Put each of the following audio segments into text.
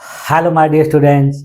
Hello my dear students,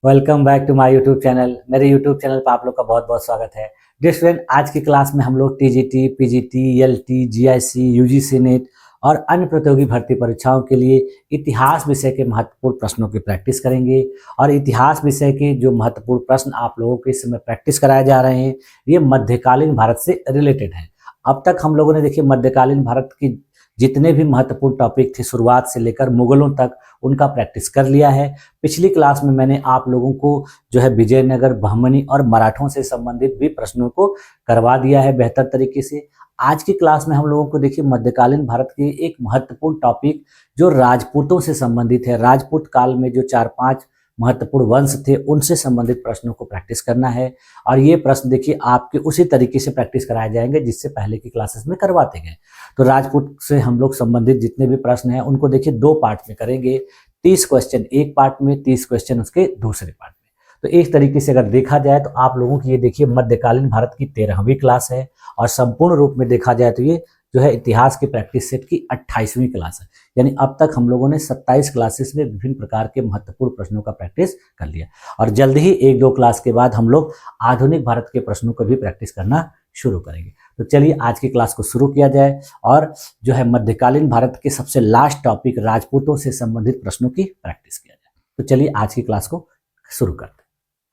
welcome back to my YouTube channel. मेरे YouTube channel पर आप लोग का बहुत बहुत स्वागत है। डियर स्टूडेंट, आज की क्लास में हम लोग TGT, PGT, LT, GIC, UGC net और अन्य प्रतियोगी भर्ती परीक्षाओं के लिए इतिहास विषय के महत्वपूर्ण प्रश्नों की प्रैक्टिस करेंगे। और इतिहास विषय के जो महत्वपूर्ण प्रश्न आप लोगों के इस समय प्रैक्टिस कराए जा रहे हैं, ये मध्यकालीन भारत से रिलेटेड है। अब तक हम लोगों ने देखिए मध्यकालीन भारत की जितने भी महत्वपूर्ण टॉपिक थे शुरुआत से लेकर मुगलों तक, उनका प्रैक्टिस कर लिया है। पिछली क्लास में मैंने आप लोगों को जो है विजयनगर, बहमनी और मराठों से संबंधित भी प्रश्नों को करवा दिया है बेहतर तरीके से। आज की क्लास में हम लोगों को देखिए मध्यकालीन भारत के एक महत्वपूर्ण टॉपिक जो राजपूतों से संबंधित है, राजपूत काल में जो 4-5 महत्वपूर्ण वंश थे उनसे संबंधित प्रश्नों को प्रैक्टिस करना है। और ये प्रश्न देखिए आपके उसी तरीके से प्रैक्टिस कराए जाएंगे जिससे पहले की क्लासेस में करवाते गए। तो राजपूत से हम लोग संबंधित जितने भी प्रश्न हैं उनको देखिए 2 पार्ट में करेंगे। 30 क्वेश्चन एक पार्ट में, 30 क्वेश्चन उसके दूसरे पार्ट में। तो एक तरीके से अगर देखा जाए तो आप लोगों की ये देखिए मध्यकालीन भारत की 13वीं क्लास है और संपूर्ण रूप में देखा जाए तो ये जो है इतिहास के प्रैक्टिस सेट की 28वीं क्लास है। यानी अब तक हम लोगों ने 27 क्लासेस में विभिन्न प्रकार के महत्वपूर्ण प्रश्नों का प्रैक्टिस कर लिया और जल्द ही 1-2 क्लास के बाद हम लोग आधुनिक भारत के प्रश्नों को भी प्रैक्टिस करना शुरू करेंगे। तो चलिए आज की क्लास को शुरू किया जाए और जो है मध्यकालीन भारत के सबसे लास्ट टॉपिक राजपूतों से संबंधित प्रश्नों की प्रैक्टिस किया जाए। तो चलिए आज की क्लास को शुरू करते हैं।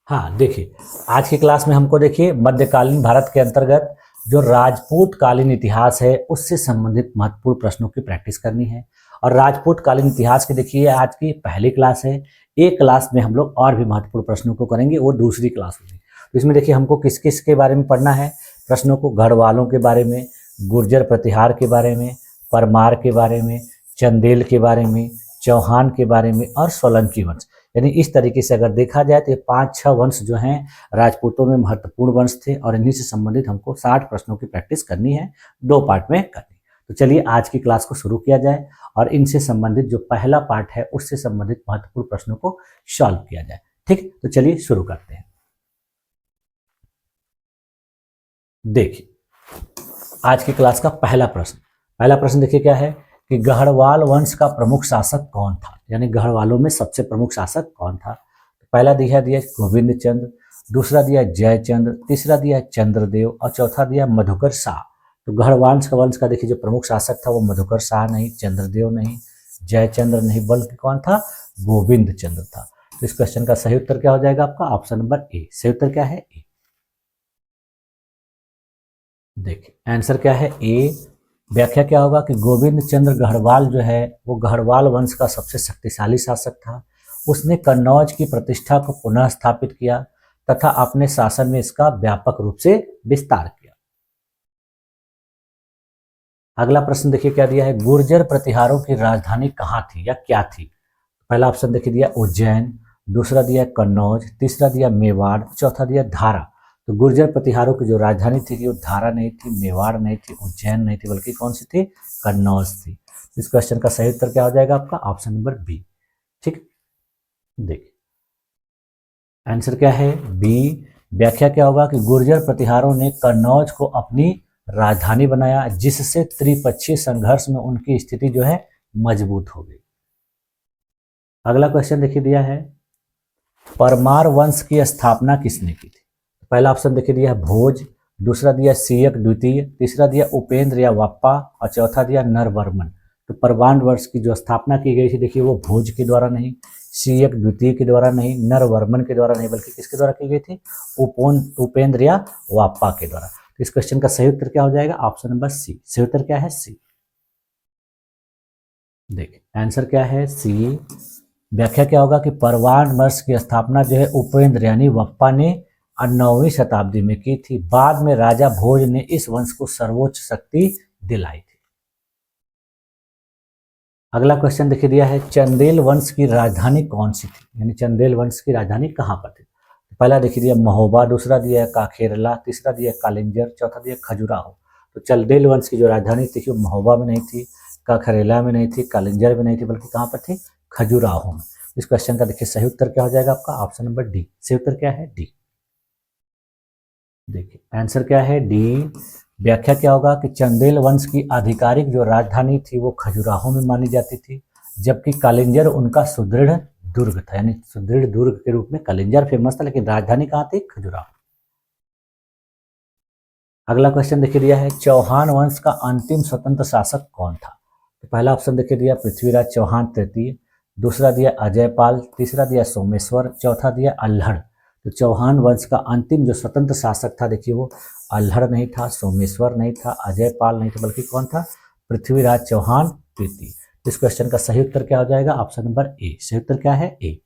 हाँ देखिए, आज की क्लास में हमको देखिए मध्यकालीन भारत के अंतर्गत जो राजपूत कालीन इतिहास है उससे संबंधित महत्वपूर्ण प्रश्नों की प्रैक्टिस करनी है। और राजपूत कालीन इतिहास की देखिए आज की पहली क्लास है। एक क्लास में हम लोग और भी महत्वपूर्ण प्रश्नों को करेंगे, वो दूसरी क्लास होगी। तो इसमें देखिए हमको किस किस के बारे में पढ़ना है प्रश्नों को, गढ़वालों के बारे में, गुर्जर प्रतिहार के बारे में, परमार के बारे में, चंदेल के बारे में, चौहान के बारे में और सोलंकी वंश। यानी इस तरीके से अगर देखा जाए तो ये 5-6 वंश जो हैं राजपूतों में महत्वपूर्ण वंश थे और इन्हीं से संबंधित हमको 60 प्रश्नों की प्रैक्टिस करनी है, 2 पार्ट में करनी। तो चलिए आज की क्लास को शुरू किया जाए और इनसे संबंधित जो पहला पार्ट है उससे संबंधित महत्वपूर्ण प्रश्नों को सॉल्व किया जाए। ठीक, तो चलिए शुरू करते हैं। देखिए आज की क्लास का पहला प्रश्न देखिए क्या है कि गढ़वाल वंश का प्रमुख शासक कौन था। यानी गढ़वालों में सबसे प्रमुख शासक कौन था। तो पहला दिया गोविंद चंद्र, दूसरा दिया जयचंद्र, तीसरा दिया चंद्रदेव और चौथा दिया मधुकर शाह। तो गढ़वाल वंश का देखिए जो प्रमुख शासक था वो मधुकर शाह नहीं, चंद्रदेव नहीं, जयचंद्र नहीं, बल्कि कौन था, गोविंद चंद्र था। तो इस क्वेश्चन का सही उत्तर क्या हो जाएगा आपका, ऑप्शन नंबर ए। सही उत्तर क्या है, ए। देखिए आंसर क्या है, ए। व्याख्या क्या होगा कि गोविंद चंद्र गढ़वाल जो है वो गढ़वाल वंश का सबसे शक्तिशाली शासक था। उसने कन्नौज की प्रतिष्ठा को पुनः स्थापित किया तथा अपने शासन में इसका व्यापक रूप से विस्तार किया। अगला प्रश्न देखिए क्या दिया है, गुर्जर प्रतिहारों की राजधानी कहाँ थी या क्या थी। पहला ऑप्शन देखिए दिया उज्जैन, दूसरा दिया कन्नौज, तीसरा दिया मेवाड़, चौथा दिया धारा। तो गुर्जर प्रतिहारों की जो राजधानी थी वो धारा नहीं थी, मेवाड़ नहीं थी, उज्जैन नहीं थी, बल्कि कौन सी थी, कन्नौज थी। इस क्वेश्चन का सही उत्तर क्या हो जाएगा आपका, ऑप्शन नंबर बी। ठीक, देखिए आंसर क्या है, बी। व्याख्या क्या होगा कि गुर्जर प्रतिहारों ने कन्नौज को अपनी राजधानी बनाया जिससे त्रिपक्षीय संघर्ष में उनकी स्थिति जो है मजबूत हो गई। अगला क्वेश्चन देखिए दिया है, परमार वंश की स्थापना किसने की थी। पहला ऑप्शन देखिए दिया है भोज, दूसरा दिया सीयक द्वितीय, तीसरा दिया उपेंद्र या वाप्पा और चौथा दिया नरवर्मन। तो परमार वंश की जो स्थापना की गई थी देखिए वो भोज के द्वारा नहीं, सीयक द्वितीय के द्वारा नहीं, नरवर्मन के द्वारा नहीं, बल्कि किसके द्वारा की गई थी, उपेंद्र या वाप्पा के द्वारा। तो इस क्वेश्चन का सही उत्तर क्या हो जाएगा, ऑप्शन नंबर सी। सही उत्तर क्या है, सी। देखिए आंसर क्या है, सी। व्याख्या क्या होगा कि परवान वंश की स्थापना जो है उपेंद्र यानी वप्पा ने 9वीं शताब्दी में की थी। बाद में राजा भोज ने इस वंश को सर्वोच्च शक्ति दिलाई थी। अगला क्वेश्चन देखिए दिया है, चंदेल वंश की राजधानी कौन सी थी। यानी चंदेल वंश की राजधानी कहाँ पर थी। पहला देखिए दिया महोबा, दूसरा दिया काखेरला, तीसरा दिया कालिंजर, चौथा दिया खजुराहो। तो चंदेल वंश की जो राजधानी थी वो महोबा में नहीं थी, काखेरला में नहीं थी, कालिंजर में नहीं थी, बल्कि कहाँ पर थी, खजुराहो में। इस क्वेश्चन का देखिए सही उत्तर क्या हो जाएगा आपका, ऑप्शन नंबर डी। सही उत्तर क्या है, डी। देखिए आंसर क्या है, डी। व्याख्या क्या होगा कि चंदेल वंश की आधिकारिक जो राजधानी थी वो खजुराहो में मानी जाती थी, जबकि कालिंजर उनका सुदृढ़ दुर्ग था, यानी सुदृढ़ दुर्ग के रूप में कलिंजर फेमस था, लेकिन राजधानी कहाँ थी? खजुराहो। अगला क्वेश्चन देखिए दिया है, चौहान वंश का अंतिम स्वतंत्र शासक कौन था? तो पहला ऑप्शन देखिए दिया पृथ्वीराज चौहान तृतीय, दूसरा दिया अजयपाल, तीसरा दिया सोमेश्वर, चौथा दिया अल्हड़। तो चौहान वंश का अंतिम जो स्वतंत्र शासक था, देखिए वो अल्हड़ नहीं था, सोमेश्वर नहीं था, अजयपाल नहीं था, बल्कि कौन था? पृथ्वीराज चौहान तृतीय। इस क्वेश्चन का सही उत्तर क्या हो जाएगा? Option number A. सही उत्तर क्या है? ए।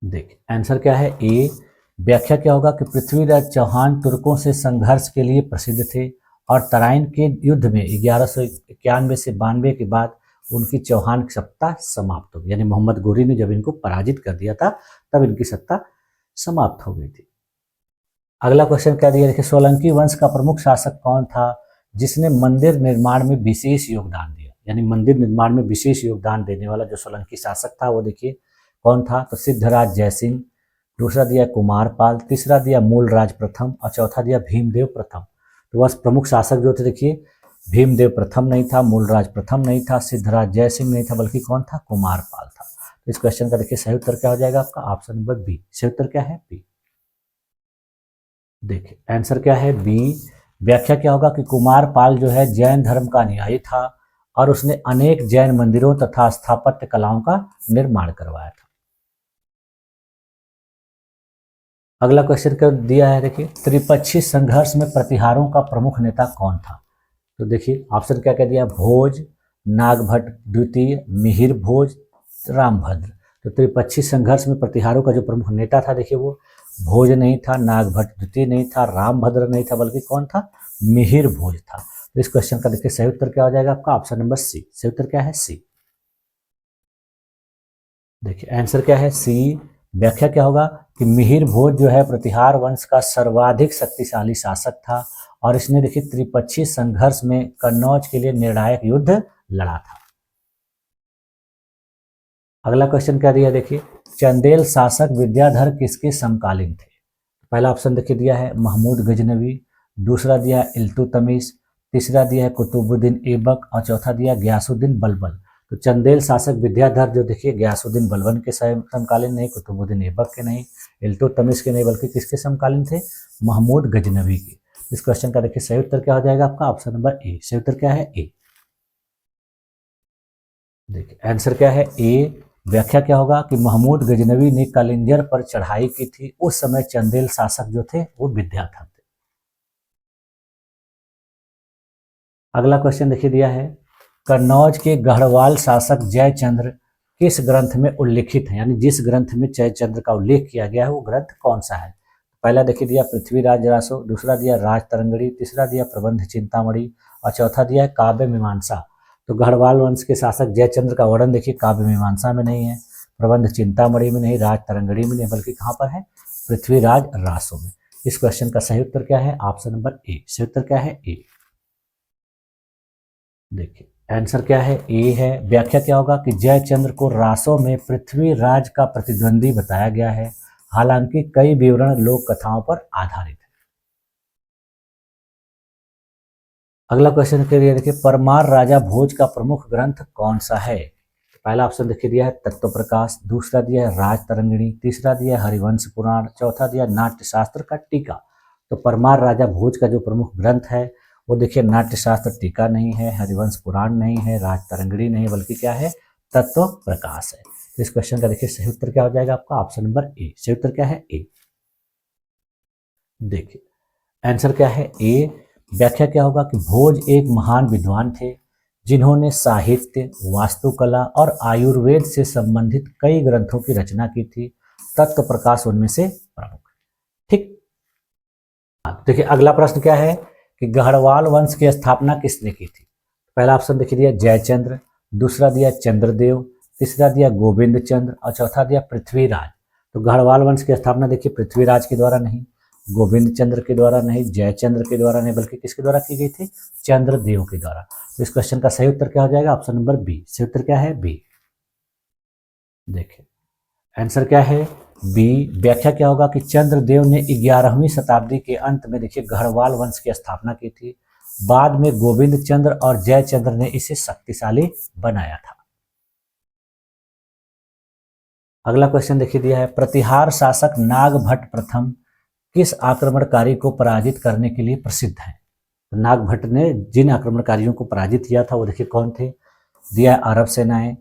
देखिए आंसर क्या है? ए। व्याख्या क्या होगा कि पृथ्वीराज चौहान तुर्कों से संघर्ष के लिए प्रसिद्ध थे और तराइन के युद्ध में 1191 से 92 के बाद उनकी चौहान की सत्ता समाप्त हो गई, यानी मोहम्मद गोरी ने जब इनको पराजित कर दिया था तब इनकी सत्ता समाप्त हो गई थी। अगला क्वेश्चन क्या दिया? देखिए सोलंकी वंश का प्रमुख शासक कौन था जिसने मंदिर निर्माण में विशेष योगदान दिया? यानी मंदिर निर्माण में विशेष योगदान देने वाला जो सोलंकी शासक था वो देखिए कौन था? तो सिद्धराज जयसिंह, दूसरा दिया कुमारपाल, तीसरा दिया मूलराज प्रथम और चौथा दिया भीमदेव प्रथम। तो बस प्रमुख शासक जो थे देखिए भीमदेव प्रथम नहीं था, मूलराज प्रथम नहीं था, सिद्धराज जयसिंह नहीं था, बल्कि कौन था? कुमारपाल था। तो इस क्वेश्चन का देखिए सही उत्तर क्या हो जाएगा आपका? Option number B. सही उत्तर क्या है? बी। देखिए आंसर क्या है? बी। व्याख्या क्या होगा कि कुमारपाल जो है जैन धर्म का अनुयायी था और उसने अनेक जैन मंदिरों तथा स्थापत्य कलाओं का निर्माण करवाया था। अगला क्वेश्चन कर दिया है देखिए, त्रिपक्षीय संघर्ष में प्रतिहारों का प्रमुख नेता कौन था? तो देखिए ऑप्शन क्या कह दिया? भोज, नागभट्ट द्वितीय, मिहिर भोज, रामभद्र। तो त्रिपक्षीय संघर्ष में प्रतिहारों का जो प्रमुख नेता था देखिए वो भोज नहीं था, नागभट्ट द्वितीय नहीं था, रामभद्र नहीं था, बल्कि कौन था? मिहिर भोज था। तो इस क्वेश्चन का देखिए सही उत्तर क्या हो जाएगा आपका? Option number C. सही उत्तर क्या है? सी। देखिए आंसर क्या है? सी। व्याख्या क्या होगा कि मिहिर भोज जो है प्रतिहार वंश का सर्वाधिक शक्तिशाली शासक था और इसने देखिए त्रिपक्षीय संघर्ष में कन्नौज के लिए निर्णायक युद्ध लड़ा था। अगला क्वेश्चन क्या दिया देखिए, चंदेल शासक विद्याधर किसके समकालीन थे? पहला ऑप्शन देखिए दिया है महमूद गजनवी, दूसरा दिया है इल्तुतमिश, तीसरा दिया है कुतुबुद्दीन ऐबक और चौथा दिया गयासुद्दीन बलबन। तो चंदेल शासक विद्याधर जो देखिए गयासुद्दीन बलबन के समकालीन नहीं, कुतुबुद्दीन ऐबक के नहीं, इल्तुतमिश के नहीं, बल्कि किसके समकालीन थे? महमूद गजनवी के। इस क्वेश्चन का देखिए सही उत्तर क्या हो जाएगा आपका? Option number A. सही उत्तर क्या है? ए। देखिए आंसर क्या है? ए। व्याख्या क्या होगा कि महमूद गजनवी ने कलिंजर पर चढ़ाई की थी, उस समय चंदेल शासक जो थे वो विद्याधर थे। अगला क्वेश्चन देखिए दिया है, कन्नौज के गढ़वाल शासक जयचंद्र किस ग्रंथ में उल्लिखित है? यानी जिस ग्रंथ में जयचंद्र का उल्लेख किया गया है वो ग्रंथ कौन सा है? पहला देखिए दिया पृथ्वीराज रासो, दूसरा दिया राज तरंगड़ी, तीसरा दिया प्रबंध चिंतामणि और चौथा दिया है काव्य मीमांसा। तो गढ़वाल वंश के शासक जयचंद्र का वर्णन देखिए काव्य मीमांसा में नहीं है, प्रबंध चिंतामणि में नहीं, राज तरंगड़ी में नहीं, बल्कि कहाँ पर है? पृथ्वीराज रासो में। इस क्वेश्चन का सही उत्तर क्या है? Option number A. सही उत्तर क्या है? ए। देखिए आंसर क्या है? ए है। व्याख्या क्या होगा कि जयचंद्र को रासो में पृथ्वीराज का प्रतिद्वंदी बताया गया है, हालांकि कई विवरण लोक कथाओं पर आधारित है। अगला क्वेश्चन के लिए देखिए, परमार राजा भोज का प्रमुख ग्रंथ कौन सा है? पहला ऑप्शन देखिए दिया है तत्व प्रकाश, दूसरा दिया है राज तरंगिणी, तीसरा दिया है हरिवंश पुराण, चौथा दिया नाट्य शास्त्र का टीका। तो परमार राजा भोज का जो प्रमुख ग्रंथ है वो देखिए नाट्य शास्त्र टीका नहीं है, हरिवंश पुराण नहीं है, राज तरंगिणी नहीं, बल्कि क्या है? तत्व प्रकाश है। तो इस क्वेश्चन का देखिए सही उत्तर क्या हो जाएगा आपका? Option number A. सही उत्तर क्या है? ए। देखिए आंसर क्या है? ए। व्याख्या क्या होगा कि भोज एक महान विद्वान थे जिन्होंने साहित्य, वास्तुकला और आयुर्वेद से संबंधित कई ग्रंथों की रचना की थी। तत्व प्रकाश उनमें से प्रमुख। ठीक। देखिए अगला प्रश्न क्या है कि गढ़वाल वंश की स्थापना किसने की थी? पहला ऑप्शन देखिए दिया जयचंद्र, दूसरा दिया चंद्रदेव, तीसरा दिया गोविंद चंद्र और चौथा दिया पृथ्वीराज। तो गढ़वाल वंश की स्थापना देखिए पृथ्वीराज के द्वारा नहीं, गोविंद चंद्र के द्वारा नहीं, जयचंद्र के द्वारा नहीं, बल्कि किसके द्वारा की गई थी? चंद्रदेव के द्वारा। तो इस क्वेश्चन का सही उत्तर क्या हो जाएगा? Option number B. सही उत्तर क्या है? बी। देखिए आंसर क्या है? बी। व्याख्या क्या होगा कि चंद्रदेव ने 11वीं शताब्दी के अंत में देखिए गढ़वाल वंश की स्थापना की थी, बाद में गोविंद चंद्र और जयचंद्र ने इसे शक्तिशाली बनाया था। अगला क्वेश्चन देखिए दिया है, प्रतिहार शासक नागभट्ट प्रथम किस आक्रमणकारी को पराजित करने के लिए प्रसिद्ध है? तो नागभट्ट ने जिन आक्रमणकारियों को पराजित किया था वो देखिए कौन थे? दिया है अरब सेनाएं,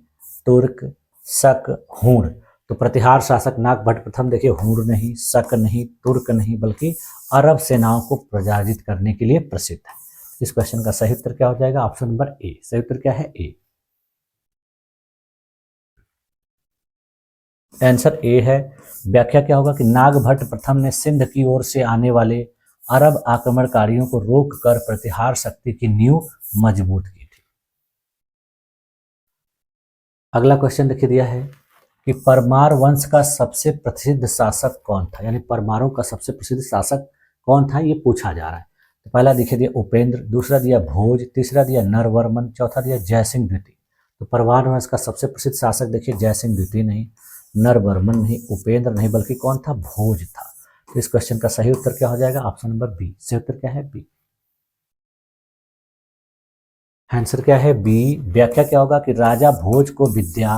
तुर्क, शक, हूण। तो प्रतिहार शासक नागभट्ट प्रथम देखिए हूण नहीं, शक नहीं, तुर्क नहीं, बल्कि अरब सेनाओं को पराजित करने के लिए प्रसिद्ध है। इस क्वेश्चन का सही उत्तर क्या हो जाएगा? Option number A. सही उत्तर क्या है? ए। आंसर ए है। व्याख्या क्या होगा कि नागभट्ट प्रथम ने सिंध की ओर से आने वाले अरब आक्रमणकारियों को रोककर प्रतिहार शक्ति की नींव मजबूत की थी। अगला क्वेश्चन देखिए दिया है कि परमार वंश का सबसे प्रसिद्ध शासक कौन था? यानी परमारों का सबसे प्रसिद्ध शासक कौन था, ये पूछा जा रहा है। तो पहला देखिए दिया उपेंद्र, दूसरा दिया भोज, तीसरा दिया नरवर्मन, चौथा दिया जयसिंह द्वितीय। तो परमार वंश का सबसे प्रसिद्ध शासक देखिए जयसिंह द्वितीय नहीं, नरवर्मन नहीं, उपेंद्र नहीं, बल्कि कौन था? भोज था। तो इस क्वेश्चन का सही उत्तर क्या हो जाएगा? Option number B. सही उत्तर क्या है? बी। आंसर क्या है? बी। व्याख्या क्या होगा कि राजा भोज को विद्या,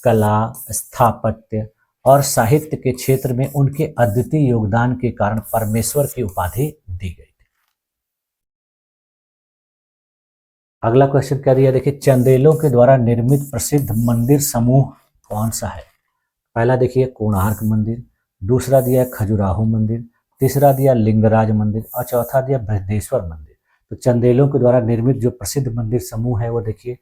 कला, स्थापत्य और साहित्य के क्षेत्र में उनके अद्वितीय योगदान के कारण परमेश्वर की उपाधि दी गई थी। अगला क्वेश्चन क्या दिया देखिए, चंदेलों के द्वारा निर्मित प्रसिद्ध मंदिर समूह कौन सा है? पहला देखिए कोणार्क मंदिर, दूसरा दिया खजुराहो मंदिर, तीसरा दिया लिंगराज मंदिर और चौथा दिया बृहदेश्वर मंदिर। तो चंदेलों के द्वारा निर्मित जो प्रसिद्ध मंदिर समूह है वो देखिए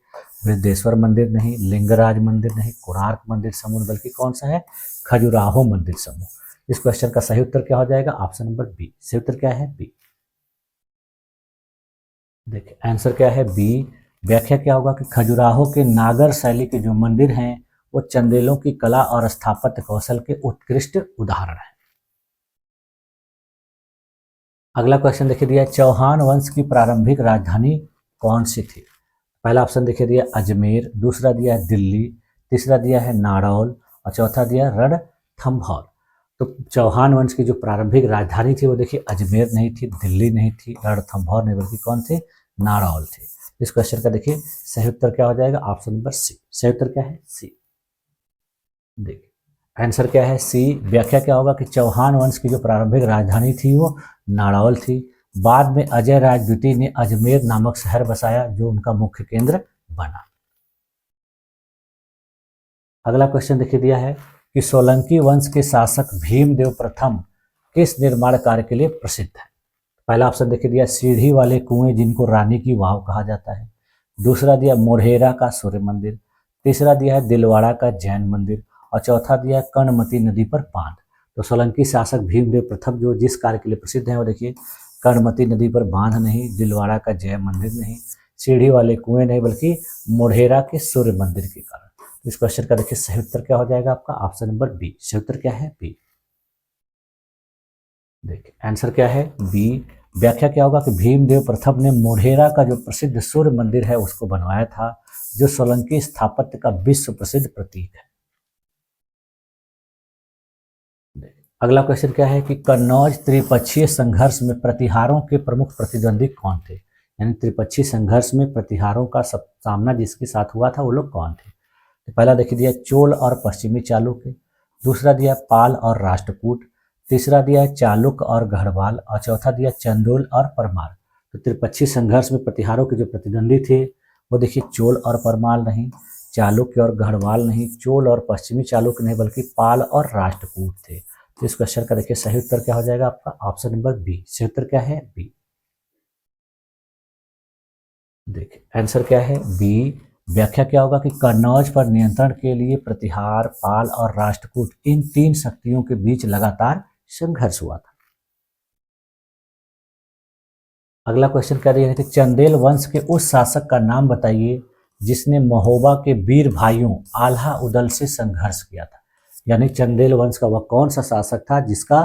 बृहदेश्वर मंदिर नहीं, लिंगराज मंदिर नहीं, कोणार्क मंदिर समूह, बल्कि कौन सा है? खजुराहो मंदिर समूह। इस क्वेश्चन का सही उत्तर क्या हो जाएगा? Option number B. सही उत्तर क्या है? बी। देखिए आंसर क्या है? बी। व्याख्या क्या होगा कि खजुराहो के नागर शैली के जो मंदिर हैं वो चंदेलों की कला और स्थापत्य कौशल के उत्कृष्ट उदाहरण है। अगला क्वेश्चन देखिए दिया, चौहान वंश की प्रारंभिक राजधानी कौन सी थी? पहला ऑप्शन देखिए दिया अजमेर, दूसरा दिया है दिल्ली, तीसरा दिया है नारौल और चौथा दिया रणथंभौर। तो चौहान वंश की जो प्रारंभिक राजधानी थी वो देखिए अजमेर नहीं थी, दिल्ली नहीं थी, रणथंभौर नहीं, बल्कि कौन थे? नारौल थे। इस क्वेश्चन का देखिए सही उत्तर क्या हो जाएगा? Option number C. सही उत्तर क्या है? सी। देखिए आंसर क्या है? सी। व्याख्या क्या होगा कि चौहान वंश की जो प्रारंभिक राजधानी थी वो नारौल थी। बाद में अजय राज द्वितीय ने अजमेर नामक शहर बसाया जो उनका मुख्य केंद्र बना। अगला क्वेश्चन देखिए दिया है कि सोलंकी वंश के शासक भीमदेव प्रथम किस निर्माण कार्य के लिए प्रसिद्ध है? पहला ऑप्शन देखिए दिया सीढ़ी वाले कुएं जिनको रानी की वाव कहा जाता है, दूसरा दिया मोढेरा का सूर्य मंदिर, तीसरा दिया है दिलवाड़ा का जैन मंदिर और चौथा दिया है कर्णमती नदी पर बांध। तो सोलंकी शासक भीमदेव प्रथम जो जिस कार्य के लिए प्रसिद्ध है वो देखिए कर्णमती नदी पर बांध नहीं, दिलवाड़ा का जैन मंदिर नहीं, सीढ़ी वाले कुएं नहीं, बल्कि मोढेरा के सूर्य मंदिर के कारण। इस क्वेश्चन का देखिए सही उत्तर क्या हो जाएगा आपका? Option number B. सही उत्तर क्या है? बी। देखिए आंसर क्या है? बी। व्याख्या क्या होगा कि भीमदेव प्रथम ने मोढेरा का जो प्रसिद्ध सूर्य मंदिर है उसको बनवाया था जो सोलंकी स्थापत्य का विश्व प्रसिद्ध प्रतीक है। अगला क्वेश्चन क्या है कि कन्नौज त्रिपक्षीय संघर्ष में प्रतिहारों के प्रमुख प्रतिद्वंदी कौन थे? यानी त्रिपक्षीय संघर्ष में प्रतिहारों का सामना जिसके साथ हुआ था वो लोग कौन थे? तो पहला देखिए दिया चोल और पश्चिमी चालुक्य, दूसरा दिया पाल और राष्ट्रकूट, तीसरा दिया है चालुक्य और गढ़वाल और चौथा दिया चंदोल और परमार। तो त्रिपक्षीय संघर्ष में प्रतिहारों के जो प्रतिद्वंदी थे वो देखिए चोल और परमार नहीं, चालुक्य और गढ़वाल नहीं, चोल और पश्चिमी चालुक्य नहीं, बल्कि पाल और राष्ट्रकूट थे। तो इस क्वेश्चन का देखिए सही उत्तर क्या हो जाएगा आपका? Option number B. सही उत्तर क्या है? बी। देखिए आंसर क्या है? बी। व्याख्या क्या होगा कि कन्नौज पर नियंत्रण के लिए प्रतिहार, पाल और राष्ट्रकूट इन तीन शक्तियों के बीच लगातार संघर्ष हुआ था। अगला क्वेश्चन क्या दिया है कि चंदेल वंश के उस शासक का नाम बताइए जिसने महोबा के वीर भाइयों आल्हा उदल से संघर्ष किया था। यानी चंदेल वंश का वह कौन सा शासक था जिसका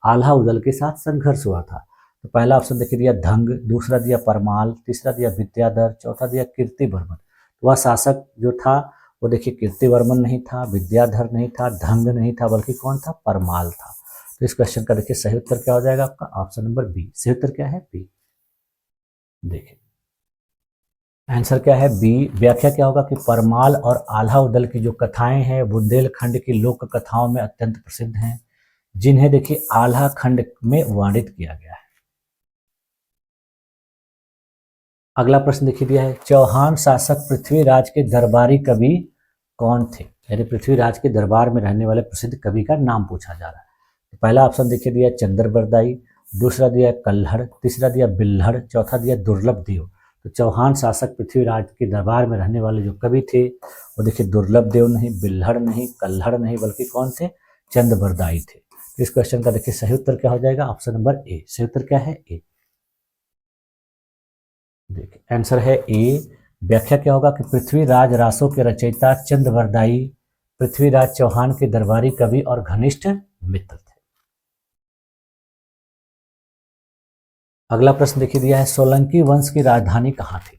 आल्हा उदल के साथ संघर्ष हुआ था? तो पहला ऑप्शन देखिए दिया धंग, दूसरा दिया परमाल, तीसरा दिया विद्याधर, चौथा दिया कीर्तिवर्मन। तो वह शासक जो था वो देखिए कीर्तिवर्मन नहीं था, विद्याधर नहीं था, धंग नहीं था, बल्कि कौन था? परमाल था। तो इस क्वेश्चन का देखिए सही उत्तर क्या हो जाएगा आपका? Option number B. सही उत्तर क्या है? बी। देखिए आंसर क्या है बी। व्याख्या क्या होगा कि परमाल और आल्हा उदल की जो कथाएं हैं बुंदेलखंड की लोक कथाओं में अत्यंत प्रसिद्ध हैं, जिन्हें देखिए आल्हा खंड में वर्णित किया गया है। अगला प्रश्न देखिए दिया है, चौहान शासक पृथ्वीराज के दरबारी कवि कौन थे? यानी पृथ्वीराज के दरबार में रहने वाले प्रसिद्ध कवि का नाम पूछा जा रहा है। तो पहला ऑप्शन देखिए दिया चंद्रबरदाई, दूसरा दिया कल्हड़, तीसरा दिया बिल्हड़, चौथा दिया दुर्लभ देव। तो चौहान शासक पृथ्वीराज के दरबार में रहने वाले जो कवि थे वो देखिए दुर्लभ देव नहीं, बिल्हड़ नहीं, कल्हड़ नहीं, बल्कि कौन थे? चंद्रबरदाई थे। तो इस क्वेश्चन का देखिए सही उत्तर क्या हो जाएगा? Option number A. सही उत्तर क्या है? ए। देखिए आंसर है ए। व्याख्या क्या होगा कि पृथ्वीराज रासों के रचयिता चंद्रबरदाई पृथ्वीराज चौहान के दरबारी कवि और घनिष्ठ मित्र थे। अगला प्रश्न देखिए दिया है, सोलंकी वंश की राजधानी कहाँ थी?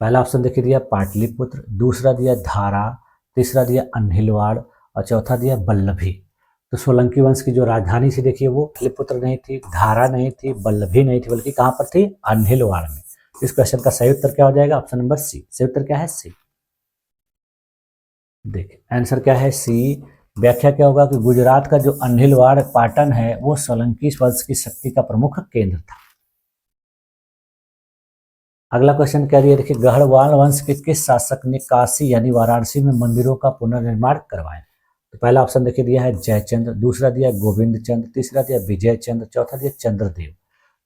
पहला ऑप्शन देखिए दिया पाटलिपुत्र, दूसरा दिया धारा, तीसरा दिया अन्हिलवाड़ और चौथा दिया बल्लभी। तो सोलंकी वंश की जो राजधानी थी देखिए वो पाटलिपुत्र नहीं थी, धारा नहीं थी, बल्लभी नहीं थी, बल्कि कहाँ पर थी? अन्हिलवाड़ में। इस क्वेश्चन का सही उत्तर क्या हो जाएगा? Option number C. सही उत्तर क्या है? सी। देखिए आंसर क्या है? सी। व्याख्या क्या होगा कि गुजरात का जो अन्हिलवाड़ पाटन है वो सोलंकी वंश की शक्ति का प्रमुख केंद्र था। अगला क्वेश्चन क्या दिया देखिए, गढ़वाल वंश के किस शासक ने काशी यानी वाराणसी में मंदिरों का पुनर्निर्माण करवाया? तो पहला ऑप्शन देखिए दिया है जयचंद्र, दूसरा दिया गोविंद चंद्र, तीसरा दिया विजय चंद्र, चौथा दिया चंद्रदेव।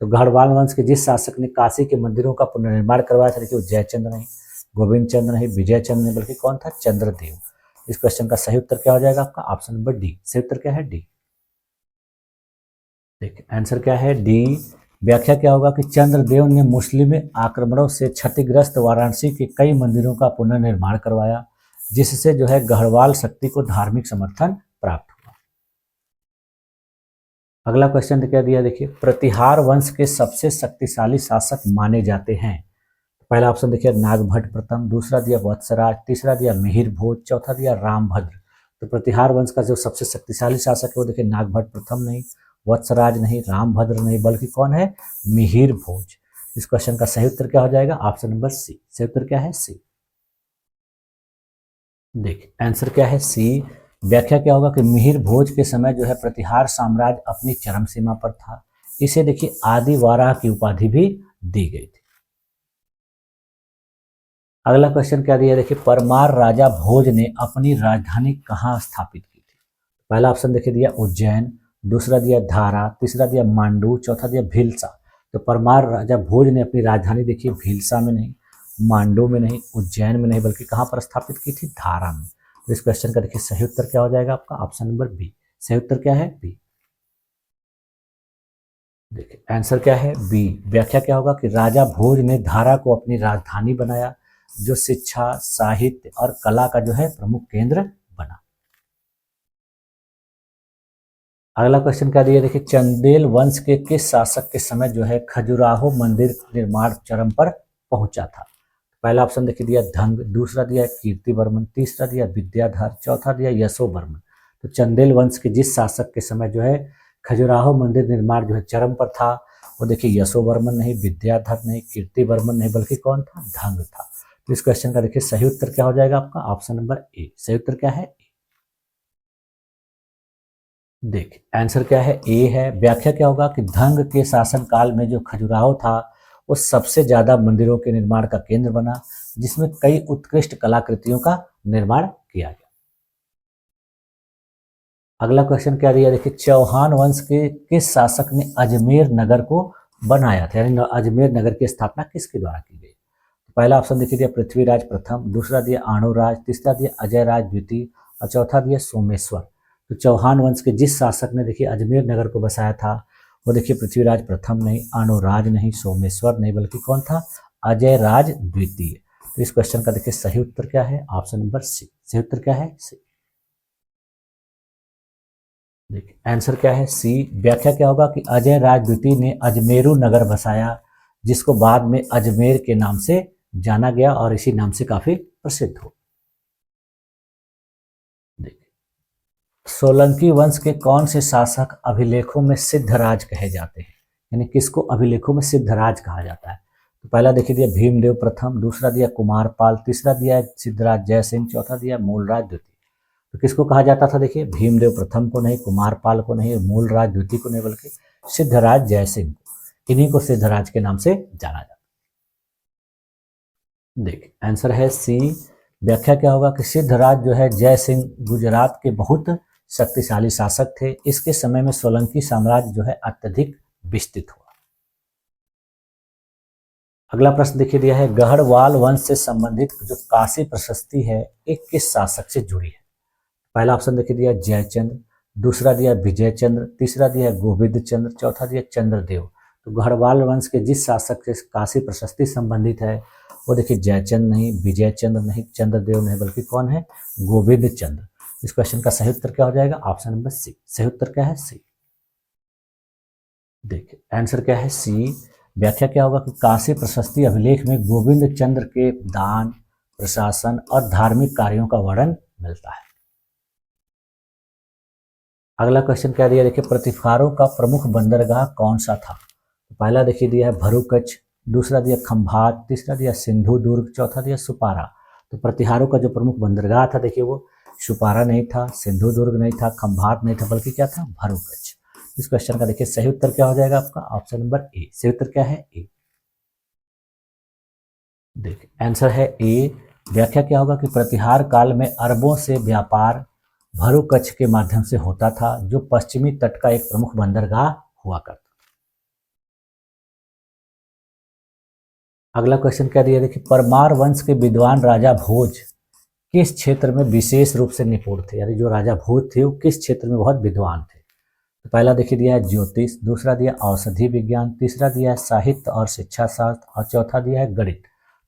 तो गढ़वाल वंश के जिस शासक ने काशी के मंदिरों का पुनर्निर्माण करवाया था देखिए वो जयचंद्र नहीं, गोविंद चंद्र नहीं, विजय चंद्र नहीं, बल्कि कौन था? चंद्रदेव। इस क्वेश्चन का सही उत्तर क्या हो जाएगा आपका? Option number D. सही उत्तर क्या है? डी। देखिए आंसर क्या है? डी। व्याख्या क्या होगा कि चंद्रदेव ने मुस्लिम आक्रमणों से क्षतिग्रस्त वाराणसी के कई मंदिरों का पुनर्निर्माण करवाया, जिससे जो है गढ़वाल शक्ति को धार्मिक समर्थन प्राप्त हुआ। अगला क्वेश्चन क्या दिया देखिए, प्रतिहार वंश के सबसे शक्तिशाली शासक माने जाते हैं? पहला ऑप्शन देखिए नागभट्ट प्रथम, दूसरा दिया वत्सराज, तीसरा दिया मिहिर भोज, चौथा दिया रामभद्र। तो प्रतिहार वंश का जो सबसे शक्तिशाली शासक है वो देखिए नागभट्ट प्रथम नहीं, वत्सराज नहीं, रामभद्र नहीं, बल्कि कौन है? मिहिर भोज। इस क्वेश्चन का सही उत्तर क्या हो जाएगा? Option number C. सही उत्तर क्या है? सी। देखिए आंसर क्या है? सी। व्याख्या क्या होगा कि मिहिर भोज के समय जो है प्रतिहार साम्राज्य अपनी चरम सीमा पर था। इसे देखिए आदि वाराह की उपाधि भी दी गई थी। अगला क्वेश्चन क्या दिया देखिए, परमार राजा भोज ने अपनी राजधानी कहाँ स्थापित की थी? पहला ऑप्शन देखिए दिया उज्जैन, दूसरा दिया धारा, तीसरा दिया मांडू, चौथा दिया भीलसा। तो परमार राजा भोज ने अपनी राजधानी देखिए भीलसा में नहीं, मांडू में नहीं, उज्जैन में नहीं, बल्कि कहाँ पर स्थापित की थी? धारा में। तो इस क्वेश्चन का देखिए सही उत्तर क्या हो जाएगा आपका? Option number B. सही उत्तर क्या है? बी। देखिए आंसर क्या है? बी। व्याख्या क्या होगा कि राजा भोज ने धारा को अपनी राजधानी बनाया, जो शिक्षा, साहित्य और कला का जो है प्रमुख केंद्र बना। अगला क्वेश्चन क्या दिया देखिए, चंदेल वंश के किस शासक के समय जो है खजुराहो मंदिर निर्माण चरम पर पहुंचा था? पहला ऑप्शन देखिए दिया धंग, दूसरा दिया कीर्ति वर्मन, तीसरा दिया विद्याधर, चौथा दिया यशो वर्मन। तो चंदेल वंश के जिस शासक के समय जो है खजुराहो मंदिर निर्माण जो है चरम पर था वो देखिए यशो वर्मन नहीं, विद्याधर नहीं, कीर्ति वर्मन नहीं, बल्कि कौन था? धंग था। तो इस क्वेश्चन का देखिए सही उत्तर क्या हो जाएगा आपका? Option number A. सही उत्तर क्या है? ए। देखिए आंसर क्या है? ए है। व्याख्या क्या होगा कि धंग के शासन काल में जो खजुराहो था वो सबसे ज्यादा मंदिरों के निर्माण का केंद्र बना, जिसमें कई उत्कृष्ट कलाकृतियों का निर्माण किया गया। अगला क्वेश्चन क्या दिया देखिए, चौहान वंश के किस शासक ने अजमेर नगर को बनाया था? यानी अजमेर नगर की स्थापना किसके द्वारा की गई? पहला ऑप्शन देखिए दिया पृथ्वीराज प्रथम, दूसरा दिया आणोराज, तीसरा दिया अजयराज द्वितीय और चौथा दिया सोमेश्वर। तो चौहान वंश के जिस शासक ने देखिए अजमेर नगर को बसाया था वो देखिए पृथ्वीराज प्रथम नहीं, आणोराज नहीं, सोमेश्वर नहीं, बल्कि कौन था? अजयराज द्वितीय। तो इस क्वेश्चन का देखिए सही उत्तर क्या है? Option number C. सही उत्तर क्या है? सी। देखिए आंसर क्या है? सी। व्याख्या क्या होगा कि अजयराज द्वितीय ने अजमेरू नगर बसाया, जिसको बाद में अजमेर के नाम से जाना गया और इसी नाम से काफी प्रसिद्ध हो। देखिए सोलंकी वंश के कौन से शासक अभिलेखों में सिद्धराज कहे जाते हैं? यानी किसको अभिलेखों में सिद्धराज कहा जाता है? तो पहला देखिए दिया भीमदेव प्रथम, दूसरा दिया कुमारपाल, तीसरा दिया सिद्धराज जयसिंह, चौथा दिया मूलराज द्वितीय। तो किसको कहा जाता था, देखिए भीमदेव प्रथम को नहीं, कुमारपाल को नहीं, मूलराज द्वितीय को नहीं, बल्कि सिद्धराज जयसिंह को। इन्हीं को सिद्धराज के नाम से जाना जाता। देखिए आंसर है सी। व्याख्या क्या होगा कि सिद्धराज जो है जयसिंह गुजरात के बहुत शक्तिशाली शासक थे। इसके समय में सोलंकी साम्राज्य जो है अत्यधिक विस्तृत हुआ। अगला प्रश्न देखिए दिया है गढ़वाल वंश से संबंधित जो काशी प्रशस्ति है एक किस शासक से जुड़ी है। पहला ऑप्शन देखिए दिया जयचंद्र, दूसरा दिया विजय चंद्र, तीसरा दिया गोविंद चंद्र, चौथा दिया चंद्रदेव। तो गढ़वाल वंश के जिस शासक से काशी प्रशस्ति संबंधित है वो देखिए जयचंद्र नहीं, विजय चंद्र नहीं, चंद्रदेव नहीं, बल्कि कौन है, गोविंद चंद्र। इस क्वेश्चन का सही उत्तर क्या हो जाएगा, ऑप्शन नंबर सी। सही उत्तर क्या है, सी। देखिए आंसर क्या है, सी। व्याख्या क्या होगा कि काशी प्रशस्ति अभिलेख में गोविंद चंद्र के दान, प्रशासन और धार्मिक कार्यों का वर्णन मिलता है। अगला क्वेश्चन क्या दिया, देखिए प्रतिहारों का प्रमुख बंदरगाह कौन सा था। पहला देखिए दिया है भरूकच, दूसरा दिया खंभात, तीसरा दिया सिंधु दुर्ग, चौथा दिया सुपारा। तो प्रतिहारों का जो प्रमुख बंदरगाह था देखिए वो सुपारा नहीं था, सिंधु दुर्ग नहीं था, खंभात नहीं था, बल्कि क्या था, भरूकच। इस क्वेश्चन का देखिए सही उत्तर क्या हो जाएगा आपका, ऑप्शन नंबर ए। सही उत्तर क्या है, ए। देखिए आंसर है ए। व्याख्या क्या होगा कि प्रतिहार काल में अरबों से व्यापार भरूकच के माध्यम से होता था, जो पश्चिमी तट का एक प्रमुख बंदरगाह हुआ करता। अगला क्वेश्चन क्या दिया, देखिए परमार वंश के विद्वान राजा भोज किस क्षेत्र में विशेष रूप से निपुण थे, यानी जो राजा भोज थे वो किस क्षेत्र में बहुत विद्वान थे। तो पहला देखिए दिया है ज्योतिष, दूसरा दिया औषधि विज्ञान, तीसरा दिया है साहित्य और शिक्षा शास्त्र और चौथा दिया है गणित।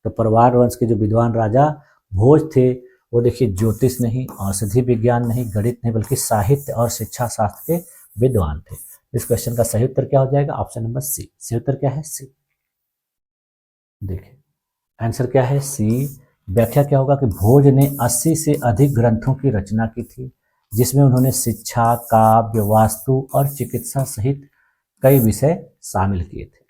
तो परमार वंश के जो विद्वान राजा भोज थे वो देखिए ज्योतिष नहीं, औषधि विज्ञान नहीं, गणित नहीं, बल्कि साहित्य और शिक्षा शास्त्र के विद्वान थे। इस क्वेश्चन का सही उत्तर क्या हो जाएगा, ऑप्शन नंबर सी। सही उत्तर क्या है, सी। देखिए आंसर क्या है, सी। व्याख्या क्या होगा कि भोज ने 80 से अधिक ग्रंथों की रचना की थी, जिसमें उन्होंने शिक्षा, काव्य, वास्तु और चिकित्सा सहित कई विषय शामिल किए थे।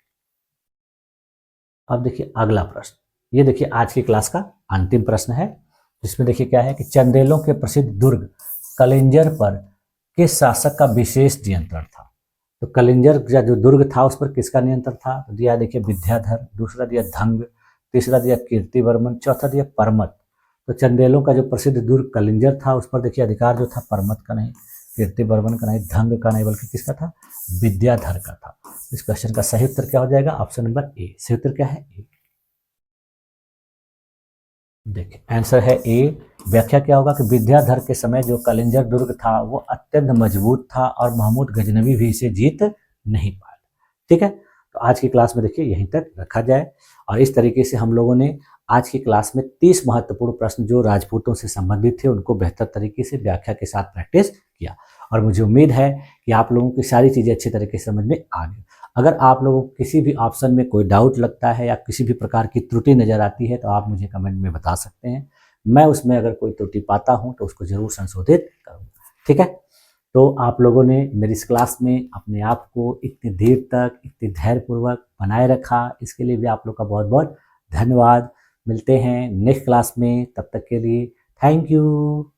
अब देखिए अगला प्रश्न, ये देखिए आज की क्लास का अंतिम प्रश्न है, जिसमें देखिए क्या है कि चंदेलों के प्रसिद्ध दुर्ग कलिंजर पर किस शासक का विशेष नियंत्रण था। तो कलिंजर का जो दुर्ग था उस पर किसका नियंत्रण था, तो दिया देखिए विद्याधर, दूसरा दिया धंग, तीसरा दिया कीर्तिवर्मन, चौथा दिया परमत। तो चंदेलों का जो प्रसिद्ध दुर्ग कलिंजर था उस पर देखिए अधिकार जो था परमत का नहीं, कीर्तिवर्मन का नहीं, धंग का नहीं, बल्कि किसका था, विद्याधर का था। इस क्वेश्चन का सही उत्तर क्या हो जाएगा, ऑप्शन नंबर ए। सही उत्तर क्या है, ए। देखिए आंसर है ए। व्याख्या क्या होगा कि विद्याधर के समय जो कलिंजर दुर्ग था वो अत्यंत मजबूत था और महमूद गजनवी भी इसे जीत नहीं पाया। ठीक है, तो आज की क्लास में देखिए यहीं तक रखा जाए। और इस तरीके से हम लोगों ने आज की क्लास में 30 महत्वपूर्ण प्रश्न जो राजपूतों से संबंधित थे उनको बेहतर तरीके से व्याख्या के साथ प्रैक्टिस किया। और मुझे उम्मीद है कि आप लोगों की सारी चीज़ें अच्छी तरीके से समझ में आ गई। अगर आप लोगों को किसी भी ऑप्शन में कोई डाउट लगता है या किसी भी प्रकार की त्रुटि नज़र आती है तो आप मुझे कमेंट में बता सकते हैं। मैं उसमें अगर कोई त्रुटि पाता हूं तो उसको ज़रूर संशोधित करूँगा। ठीक है, तो आप लोगों ने मेरी इस क्लास में अपने आप को इतनी देर तक इतनी धैर्यपूर्वक बनाए रखा, इसके लिए भी आप लोग का बहुत बहुत धन्यवाद। मिलते हैं नेक्स्ट क्लास में, तब तक के लिए थैंक यू।